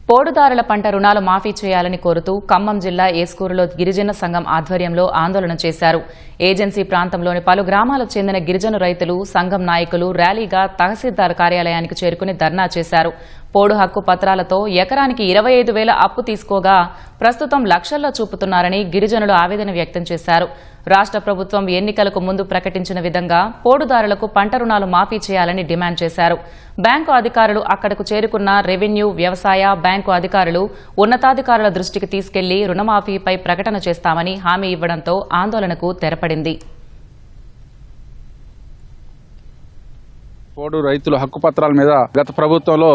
పోడుదారుల పంట రుణాలు మాఫీ చేయాలని కోరుతూ ఖమ్మం జిల్లా ఏస్కూరులో గిరిజన సంఘం ఆధ్వర్యంలో ఆందోళన చేశారు. ఏజెన్సీ ప్రాంతంలోని పలు గ్రామాలకు చెందిన గిరిజన రైతులు, సంఘం నాయకులు ర్యాలీగా తహసీల్దార్ కార్యాలయానికి చేరుకుని ధర్నా చేశారు. పోడు హక్కు పత్రాలతో ఎకరానికి 25,000 అప్పు తీసుకోగా ప్రస్తుతం లక్షల్లో చూపుతున్నారని గిరిజనులు ఆవేదన వ్యక్తం చేశారు. రాష్ట్ర ప్రభుత్వం ఎన్నికలకు ముందు ప్రకటించిన విధంగా పోడుదారులకు పంట రుణాలు మాఫీ చేయాలని డిమాండ్ చేశారు. బ్యాంకు అధికారులు అక్కడకు చేరుకున్న రెవెన్యూ, వ్యవసాయ, బ్యాంకు అధికారులు ఉన్నతాధికారుల దృష్టికి తీసుకెళ్లి రుణమాఫీపై ప్రకటన చేస్తామని హామీ ఇవ్వడంతో ఆందోళనకు తెరపడింది. పోడు రైతుల హక్కు పత్రాల మీద గత ప్రభుత్వంలో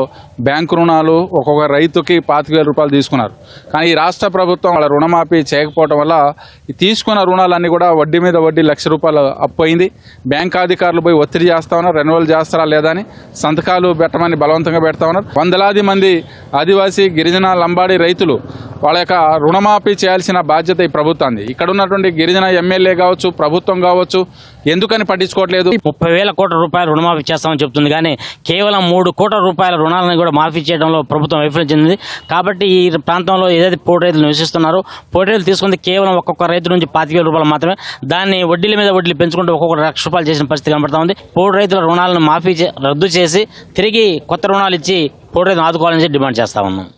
బ్యాంకు రుణాలు ఒక్కొక్క రైతుకి 25,000 రూపాయలు తీసుకున్నారు. కానీ ఈ రాష్ట్ర ప్రభుత్వం వాళ్ళ రుణమాఫీ చేయకపోవడం వల్ల తీసుకున్న రుణాలన్నీ కూడా వడ్డీ మీద వడ్డీ ₹1,00,000 అప్పు అయింది. బ్యాంకు అధికారులు పోయి ఒత్తిడి చేస్తా ఉన్నారు, రెన్యువల్ చేస్తారా లేదా అని సంతకాలు పెట్టమని బలవంతంగా పెడతా ఉన్నారు. వందలాది మంది ఆదివాసీ, గిరిజన, లంబాడి రైతులు వాళ్ళ యొక్క రుణమాఫీ చేయాల్సిన బాధ్యత ఈ ప్రభుత్వాన్ని. ఇక్కడ ఉన్నటువంటి గిరిజన ఎమ్మెల్యే కావచ్చు, ప్రభుత్వం కావచ్చు, ఎందుకని పట్టించుకోవట్లేదు? 30,000 కోట్ల రూపాయలు రుణమాఫీ చేస్తామని చెప్తుంది, కానీ కేవలం 3 కోట్ల రూపాయల రుణాలను కూడా మాఫీ చేయడంలో ప్రభుత్వం వైఫల్యం చెందింది. కాబట్టి ఈ ప్రాంతంలో ఏదైతే పోడు రైతులు నివసిస్తున్నారో పోడు రైతులు తీసుకుంది కేవలం ఒక్కొక్క రైతు నుంచి 25,000 రూపాయలు మాత్రమే. దాన్ని వడ్డీల మీద వడ్డీలు పెంచుకుంటూ ఒక్కొక్క ₹1,00,000 చేసిన పరిస్థితి కనబడతా ఉంది. పోడు రైతుల రుణాలను రద్దు చేసి తిరిగి కొత్త రుణాలు ఇచ్చి పోడు రైతులు ఆదుకోవాలని డిమాండ్ చేస్తా ఉన్నాం.